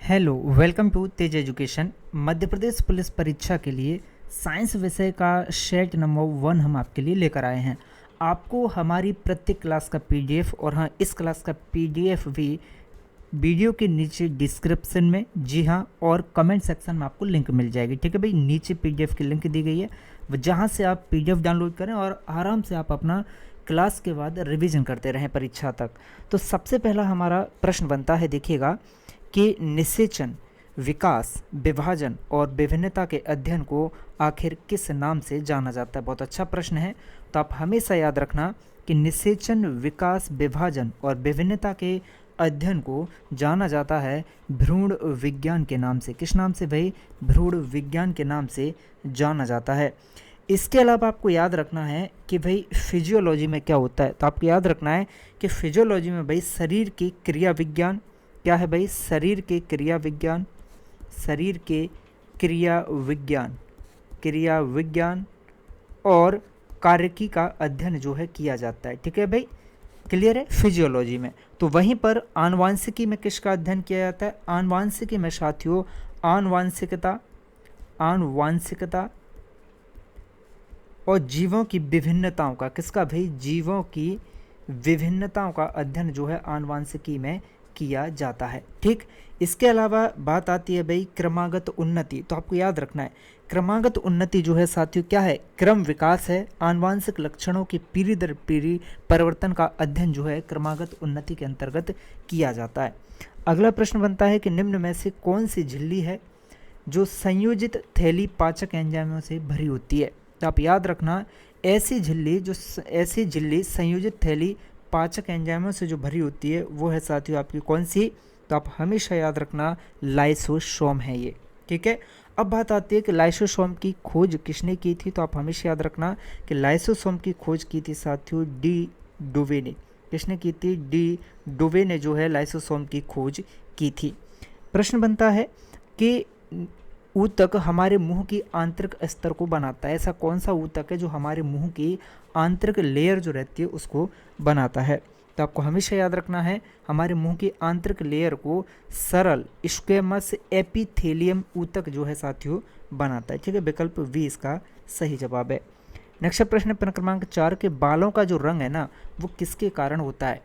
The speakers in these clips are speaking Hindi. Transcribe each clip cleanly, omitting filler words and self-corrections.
Hello, welcome to Tej education. Madhya Pradesh police परीक्षा के लिए साइंस विषय का सेट नंबर 1 हम आपके लिए लेकर आए हैं। आपको हमारी प्रत्येक क्लास का पीडीएफ और हाँ, इस क्लास का पीडीएफ भी वीडियो के नीचे डिस्क्रिप्शन में, जी हाँ, और कमेंट सेक्शन में आपको लिंक मिल जाएगी। ठीक है भाई, नीचे पीडीएफ की लिंक दी गई है, जहाँ से आप पीडीएफ डाउनलोड करें और आराम से आप अपना क्लास के बाद रिवीजन करते रहें परीक्षा तक। तो सबसे पहला हमारा प्रश्न बनता है, देखिएगा कि निषेचन, विकास, विभाजन और विभिन्नता के अध्ययन को आखिर किस नाम से जाना जाता है। बहुत अच्छा प्रश्न है। तो आप हमेशा याद रखना कि निषेचन, विकास, विभाजन और विभिन्नता के अध्ययन को जाना जाता है भ्रूण विज्ञान के नाम से। किस नाम से भाई? भ्रूण विज्ञान के नाम से जाना जाता है। इसके अलावा आपको याद रखना है कि भाई फिजियोलॉजी में क्या होता है। तो आपको याद रखना है कि फिजियोलॉजी में भाई शरीर की क्रिया विज्ञान, क्या है भाई? शरीर के क्रिया विज्ञान, शरीर के क्रिया विज्ञान, क्रिया विज्ञान और कार्यकी का अध्ययन जो है किया जाता है। ठीक है भाई, क्लियर है फिजियोलॉजी में। तो वहीं पर आनुवांशिकी में किसका अध्ययन किया जाता है? आनुवांशिकी में साथियों आनुवांशिकता, आनुवांशिकता और जीवों की विभिन्नताओं का, किसका भाई? जीवों की विभिन्नताओं का अध्ययन जो है आनुवांशिकी में किया जाता है। ठीक, इसके अलावा बात आती है भाई क्रमागत उन्नति। तो आपको याद रखना है क्रमागत उन्नति जो है साथियों क्या है? क्रम विकास है। आनुवांशिक लक्षणों की पीढ़ी दर पीढ़ी परिवर्तन का अध्ययन जो है क्रमागत उन्नति के अंतर्गत किया जाता है। अगला प्रश्न बनता है कि निम्न में से कौन सी झिल्ली है जो संयोजित थैली पाचक एंजाइमों से भरी होती है? तो आप याद रखना ऐसी झिल्ली संयोजित थैली पाचक एंजाइमों से जो भरी होती है वो है साथियों आपकी कौन सी? तो आप हमेशा याद रखना लाइसोसोम है ये। ठीक है, अब बात आती है कि लाइसोसोम की खोज किसने की थी? तो आप हमेशा याद रखना कि लाइसोसोम की खोज की थी साथियों डी डुवे ने। किसने की थी? डी डुवे ने जो है लाइसोसोम की खोज की थी। प्रश्न बनता है कि ऊतक हमारे मुंह की आंतरिक स्तर को बनाता है। ऐसा कौन सा ऊतक है जो हमारे मुंह की आंतरिक लेयर जो रहती है उसको बनाता है? तो आपको हमेशा याद रखना है हमारे मुंह की आंतरिक लेयर को सरल स्क्वेमस एपिथेलियम ऊतक जो है साथियों बनाता है। ठीक है, विकल्प बी इसका सही जवाब है। नेक्स्ट प्रश्न प्रश्न क्रमांक 4 के बालों का जो रंग है ना वो किसके कारण होता है?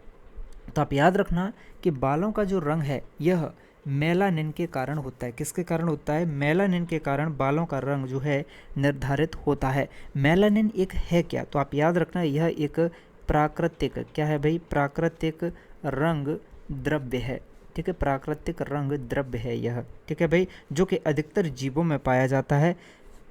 तो आप याद रखना कि बालों का जो रंग है यह मेलानिन के कारण होता है। किसके कारण होता है? मेलानिन के कारण बालों का रंग जो है निर्धारित होता है। मेलानिन एक है क्या? तो आप याद रखना यह एक प्राकृतिक, क्या है भाई? प्राकृतिक रंग द्रव्य है। ठीक है, प्राकृतिक रंग द्रव्य है यह। ठीक है भाई, जो कि अधिकतर जीवों में पाया जाता है।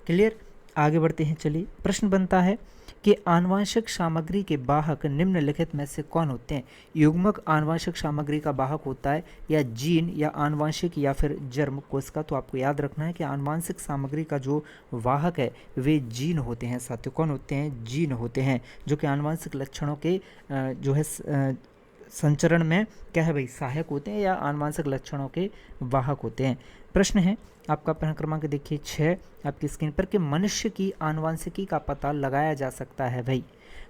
क्लियर, आगे बढ़ते हैं। चलिए, प्रश्न बनता है कि आनुवांशिक सामग्री के वाहक निम्नलिखित में से कौन होते हैं? युग्मक आनुवांशिक सामग्री का वाहक होता है या जीन या आनुवांशिक या फिर जर्म कोशिका? तो आपको याद रखना है कि आनुवांशिक सामग्री का जो वाहक है वे जीन होते हैं साथियों। कौन होते हैं? जीन होते हैं, जो कि आनुवांशिक लक्षणों के जो है संचरण में क्या है भाई? सहायक होते हैं या आनुवांशिक लक्षणों के वाहक होते हैं। प्रश्न है आपका प्रश्न क्रमांक देखिए 6 आपकी स्क्रीन पर कि मनुष्य की आनुवांशिकी का पता लगाया जा सकता है भाई।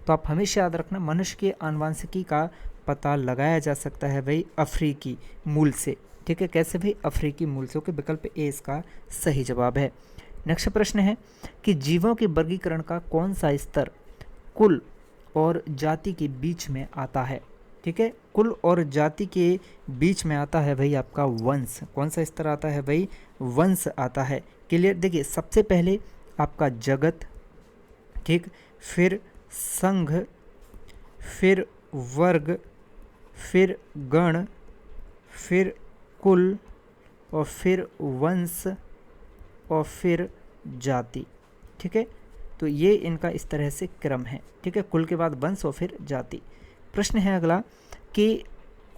तो आप हमेशा याद रखना मनुष्य के आनुवांशिकी का पता लगाया जा सकता है भाई अफ्रीकी मूल से। ठीक है, कैसे भाई? अफ्रीकी मूल से। ओके, विकल्प ए इसका सही जवाब है। नेक्स्ट प्रश्न है कि जीवों के वर्गीकरण का कौन सा स्तर कुल और जाति के बीच में आता है? ठीक है, कुल और जाति के बीच में आता है भाई आपका वंश। कौन सा स्तर आता है भाई? वंश आता है। क्लियर, देखिए सबसे पहले आपका जगत, ठीक, फिर संघ, फिर वर्ग, फिर गण, फिर कुल और फिर वंश और फिर जाति। ठीक है, तो ये इनका इस तरह से क्रम है। ठीक है, कुल के बाद वंश और फिर जाति। प्रश्न है अगला कि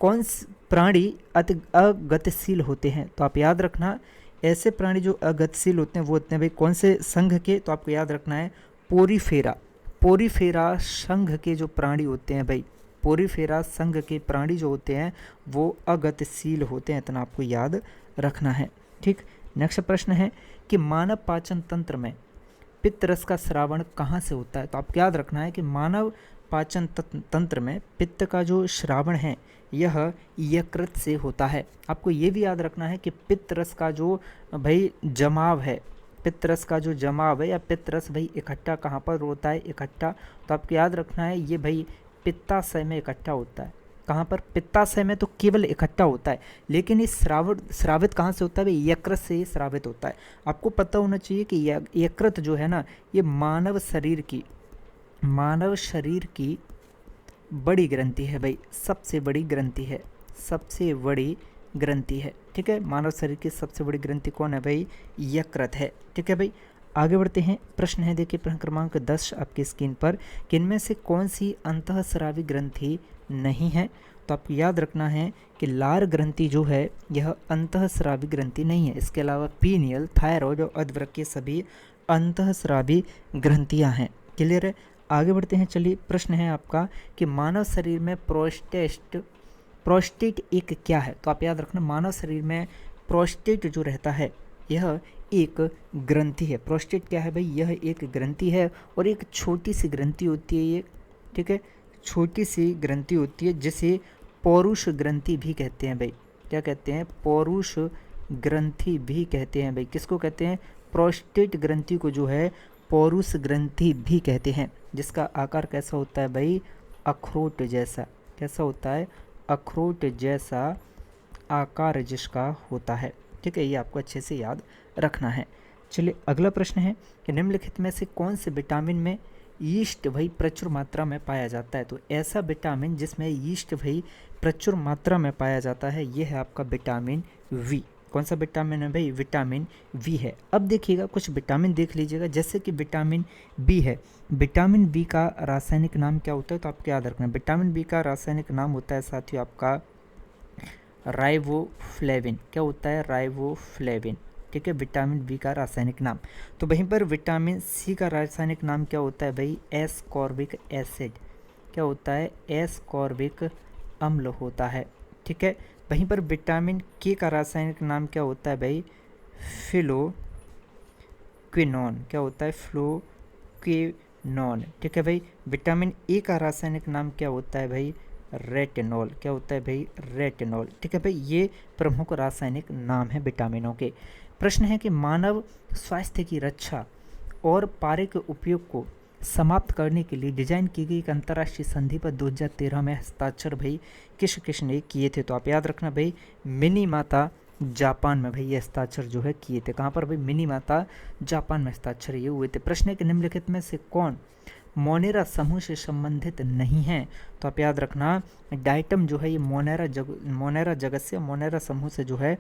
कौन प्राणी अति अगतिशील होते हैं? तो आप याद रखना ऐसे प्राणी जो अगतिशील होते हैं वो होते हैं भाई कौन से संघ के? तो आपको याद रखना है पोरीफेरा। पोरीफेरा संघ के जो प्राणी होते हैं भाई, पोरीफेरा संघ के प्राणी जो होते हैं वो अगतिशील होते हैं, इतना आपको याद रखना है। ठीक, नेक्स्ट प्रश्न है कि मानव पाचन तंत्र में पित्त रस का स्रावण कहाँ से होता है? तो आपको याद रखना है कि मानव पाचन तंत्र में पित्त का जो श्रावण है यह यकृत से होता है। आपको ये भी याद रखना है कि पित्त रस का जो भाई जमाव है, पित्त रस का जो जमाव है या पित्त रस भाई इकट्ठा कहाँ पर होता है, इकट्ठा, तो आपको याद रखना है ये भाई पित्ताशय में इकट्ठा होता है। कहाँ पर? पित्ताशय में तो केवल इकट्ठा होता है, लेकिन ये श्रावित कहाँ से होता है भाई? यकृत से ही श्रावित होता है। आपको पता होना चाहिए कि यकृत जो है ना, ये मानव शरीर की बड़ी ग्रंथि है भाई, सबसे बड़ी ग्रंथि है, सबसे बड़ी ग्रंथि है। ठीक है, मानव शरीर की सबसे बड़ी ग्रंथि कौन है भाई? यकृत है। ठीक है भाई, आगे बढ़ते हैं। प्रश्न है देखिए प्रश्न क्रमांक 10 आपकी स्क्रीन पर कि इनमें से कौन सी अंतःस्रावी ग्रंथि नहीं है? तो आपको याद रखना है कि लार ग्रंथि जो है यह अंतःस्रावी ग्रंथि नहीं है। इसके अलावा पीनियल, थायराइड और अधवृक्क ये सभी अंतःस्रावी ग्रंथियां हैं। क्लियर है? आगे बढ़ते हैं। चलिए, प्रश्न है आपका कि मानव शरीर में प्रोस्टेट एक क्या है? तो आप याद रखना, मानव शरीर में प्रोस्टेट जो रहता है यह एक ग्रंथि है। प्रोस्टेट क्या है भाई? यह एक ग्रंथि है और एक छोटी सी ग्रंथि होती है ये। ठीक है, छोटी सी ग्रंथि होती है जिसे पौरुष ग्रंथि भी कहते हैं भाई। क्या कहते हैं? पौरुष ग्रंथि भी कहते हैं भाई। किसको कहते हैं? प्रोस्टेट ग्रंथि को जो है पौरुष ग्रंथि भी कहते हैं, जिसका आकार कैसा होता है भाई? अखरोट जैसा। कैसा होता है? अखरोट जैसा आकार जिसका होता है। ठीक है, ये आपको अच्छे से याद रखना है। चलिए, अगला प्रश्न है कि निम्नलिखित में से कौन से विटामिन में यीस्ट भाई प्रचुर मात्रा में पाया जाता है? तो ऐसा विटामिन जिसमें यीस्ट भाई प्रचुर मात्रा में पाया जाता है यह है आपका विटामिन वी। कौन सा विटामिन है भाई? विटामिन वी है। अब देखिएगा, कुछ विटामिन देख लीजिएगा, जैसे कि विटामिन बी है। विटामिन बी का रासायनिक नाम क्या होता है? तो आपको याद रखना है, विटामिन बी का रासायनिक नाम होता है साथियों आपका राइबोफ्लेविन। क्या होता है? राइबोफ्लेविन। ठीक है, विटामिन बी का रासायनिक नाम। तो वहीं पर विटामिन सी का रासायनिक नाम क्या होता है भाई? Ascorbic acid. क्या होता है? एस्कॉर्बिक अम्ल होता है। ठीक है, वहीं पर विटामिन के का रासायनिक नाम क्या होता है भाई? फ्लोक्विनोन। क्या होता है? फ्लोक्विनोन। ठीक है भाई, विटामिन ए का रासायनिक नाम क्या होता है भाई? रेटिनॉल। क्या होता है भाई? रेटिनॉल। ठीक है भाई, ये प्रमुख रासायनिक नाम है विटामिनों के। प्रश्न है कि मानव स्वास्थ्य की रक्षा और पारे के उपयोग को समाप्त करने के लिए डिजाइन की गई एक अंतर्राष्ट्रीय संधि पर 2013 में हस्ताक्षर भाई किस ने किए थे? तो आप याद रखना भाई, मिनीमाता जापान में भाई ये हस्ताक्षर जो है किए थे। कहाँ पर भाई? मिनीमाता जापान में हस्ताक्षर ये हुए थे। प्रश्न है कि निम्नलिखित में से कौन मोनेरा समूह से संबंधित नहीं है? तो आप याद रखना, डाइटम जो है ये मोनेरा जगत से, मोनेरा समूह से जो है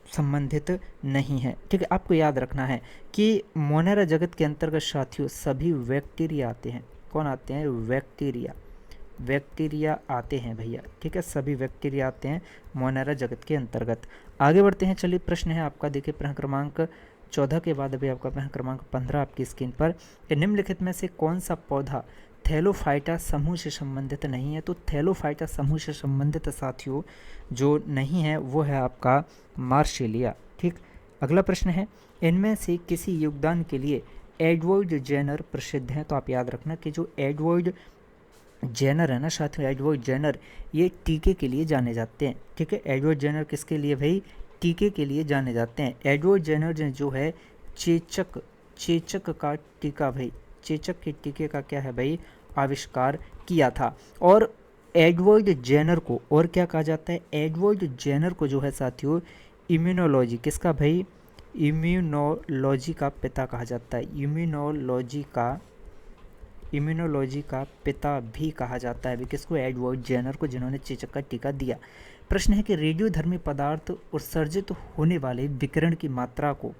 संबंधित नहीं है। ठीक है, आपको याद रखना है कि मोनेरा जगत के अंतर्गत साथियों सभी बैक्टीरिया आते हैं। कौन आते हैं? बैक्टीरिया आते हैं भैया। ठीक है, सभी बैक्टीरिया आते हैं मोनेरा जगत के अंतर्गत। आगे बढ़ते हैं। चलिए, प्रश्न है आपका देखिए प्रश्न क्रमांक 14 के बाद अभी आपका प्रश्न क्रमांक 15 आपकी स्क्रीन पर। निम्नलिखित में से कौन सा पौधा थैलोफाइटा समूह से संबंधित नहीं है? तो थैलोफाइटा समूह से संबंधित साथियों जो नहीं है वो है आपका मार्शेलिया। ठीक, अगला प्रश्न है, इनमें से किसी योगदान के लिए एडवर्ड जेनर प्रसिद्ध हैं? तो आप याद रखना कि जो एडवर्ड जेनर है ना साथियों, एडवर्ड जेनर ये टीके के लिए जाने जाते हैं। ठीक है, एडवर्ड जेनर किसके लिए भाई? टीके के लिए जाने जाते हैं। एडवर्ड जेनर ने जो है चेचक का टीका भाई, चेचक के टीके का क्या है भाई? आविष्कार किया था। और एडवर्ड जेनर को और क्या कहा जाता है? एडवर्ड जेनर को जो है साथियों इम्यूनोलॉजी, किसका भाई? इम्यूनोलॉजी का पिता कहा जाता है। इम्यूनोलॉजी का पिता भी कहा जाता है। किसको? एडवर्ड जेनर को, जिन्होंने चेचक का टीका दिया। प्रश्न है कि रेडियोधर्मी पदार्थ उत्सर्जित होने वाले विकिरण की मात्रा को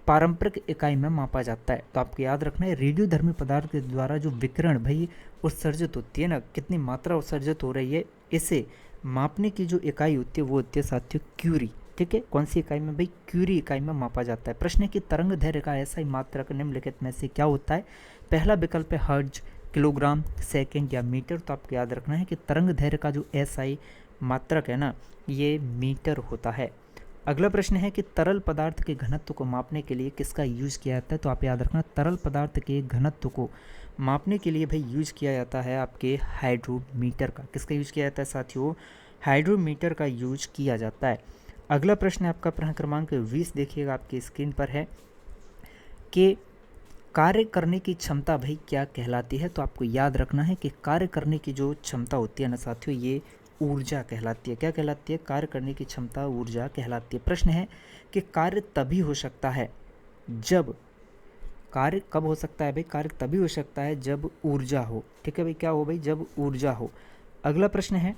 पारंपरिक इकाई में मापा जाता है। तो आपको याद रखना है, रेडियोधर्मी पदार्थ के द्वारा जो विकिरण भाई उत्सर्जित होती है ना, कितनी मात्रा उत्सर्जित हो रही है, इसे मापने की जो इकाई होती है वो होती है साथियों क्यूरी। ठीक है, कौन सी इकाई में भाई? क्यूरी इकाई में मापा जाता है। प्रश्न है कि तरंग दैर्घ्य का ऐसा ही मात्रक निम्नलिखित में से क्या होता है? पहला विकल्प है हर्ट्ज, किलोग्राम, सेकंड या मीटर। तो आपको याद रखना है कि तरंग दैर्घ्य का जो एसआई मात्रक है ना, ये मीटर होता है। अगला प्रश्न है कि तरल पदार्थ के घनत्व को मापने के लिए किसका यूज किया जाता है? तो आप याद रखना, तरल पदार्थ के घनत्व को मापने के लिए भाई यूज किया जाता है आपके हाइड्रोमीटर का। किसका यूज किया जाता है साथियों? हाइड्रोमीटर का यूज किया जाता है। अगला प्रश्न है आपका प्रश्न क्रमांक 20, देखिएगा आपकी स्क्रीन पर है कि कार्य करने की क्षमता भाई क्या कहलाती है? तो आपको याद रखना है कि कार्य करने की जो क्षमता होती है ना साथियों, ये ऊर्जा कहलाती है। क्या कहलाती है? कार्य करने की क्षमता ऊर्जा कहलाती है। प्रश्न है कि कार्य तभी हो सकता है जब, कार्य कब हो सकता है भाई? कार्य तभी हो सकता है जब ऊर्जा हो। ठीक है भाई, क्या हो भाई? जब ऊर्जा हो। अगला प्रश्न है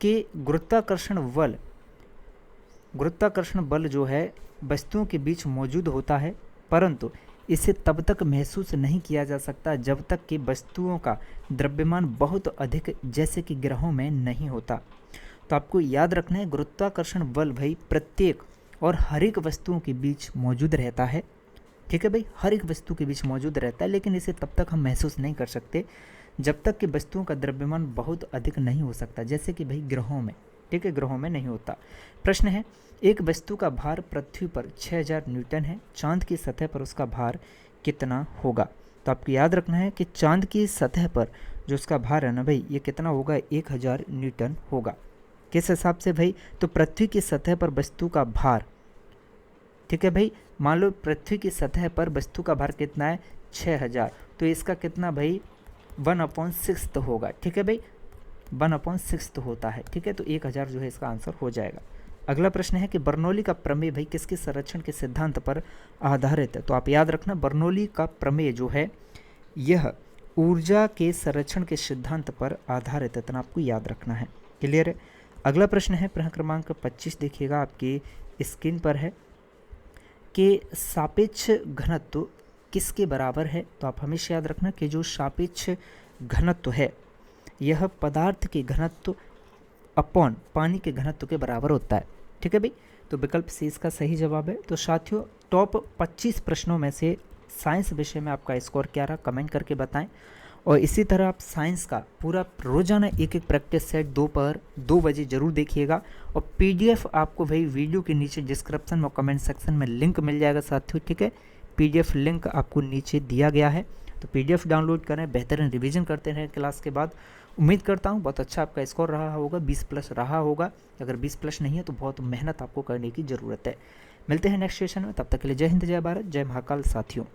कि गुरुत्वाकर्षण बल जो है वस्तुओं के बीच मौजूद होता है, परंतु इसे तब तक महसूस नहीं किया जा सकता जब तक कि वस्तुओं का द्रव्यमान बहुत अधिक जैसे कि ग्रहों में नहीं होता। तो आपको याद रखना है गुरुत्वाकर्षण बल भाई प्रत्येक और हर एक वस्तुओं के बीच मौजूद रहता है। ठीक है भाई, हर एक वस्तु के बीच मौजूद रहता है, लेकिन इसे तब तक हम महसूस नहीं कर सकते जब तक कि वस्तुओं का द्रव्यमान बहुत अधिक नहीं हो सकता, जैसे कि भाई ग्रहों में। ठीक है, ग्रहों में नहीं होता। प्रश्न है, एक वस्तु का भार पृथ्वी पर 6000 न्यूटन है, चांद की सतह पर उसका भार कितना होगा? तो आपको याद रखना है कि चांद की सतह पर जो उसका भार है ना भाई, ये कितना होगा? 1000 न्यूटन होगा। किस हिसाब से भाई? तो पृथ्वी की सतह पर वस्तु का भार, ठीक है भाई, मान लो पृथ्वी की सतह पर वस्तु का भार कितना है? 6000, तो इसका कितना भाई? 1/6 होगा। ठीक है भाई, 1/6 होता है। ठीक है, तो 1000 जो है इसका आंसर हो जाएगा। अगला प्रश्न है कि बर्नौली का प्रमेय भाई किसके संरक्षण के सिद्धांत पर आधारित है? तो आप याद रखना बर्नौली का प्रमेय जो है यह ऊर्जा के संरक्षण के सिद्धांत पर आधारित है, तो आपको याद रखना है। क्लियर है? अगला प्रश्न है प्रश्न क्रमांक 25, देखिएगा आपकी स्क्रीन पर है कि सापेक्ष घनत्व किसके बराबर है? तो आप हमेशा याद रखना कि जो सापेक्ष घनत्व है यह पदार्थ के घनत्व अपॉन पानी के घनत्व के बराबर होता है। ठीक है भाई, तो विकल्प सी इसका सही जवाब है। तो साथियों, टॉप 25 प्रश्नों में से साइंस विषय में आपका स्कोर क्या रहा, कमेंट करके बताएं। और इसी तरह आप साइंस का पूरा रोजाना एक प्रैक्टिस सेट दोपहर 2 बजे जरूर देखिएगा। और पीडीएफ आपको भाई वीडियो के नीचे डिस्क्रिप्शन और कमेंट सेक्शन में लिंक मिल जाएगा साथियों। ठीक है, पीडीएफ लिंक आपको नीचे दिया गया है, तो पीडीएफ डाउनलोड करें, बेहतरीन रिवीजन करते रहें क्लास के बाद। उम्मीद करता हूँ बहुत अच्छा आपका स्कोर रहा होगा, 20+ रहा होगा। अगर 20+ नहीं है तो बहुत मेहनत आपको करने की ज़रूरत है। मिलते हैं नेक्स्ट सेशन में, तब तक के लिए जय हिंद, जय भारत, जय महाकाल साथियों।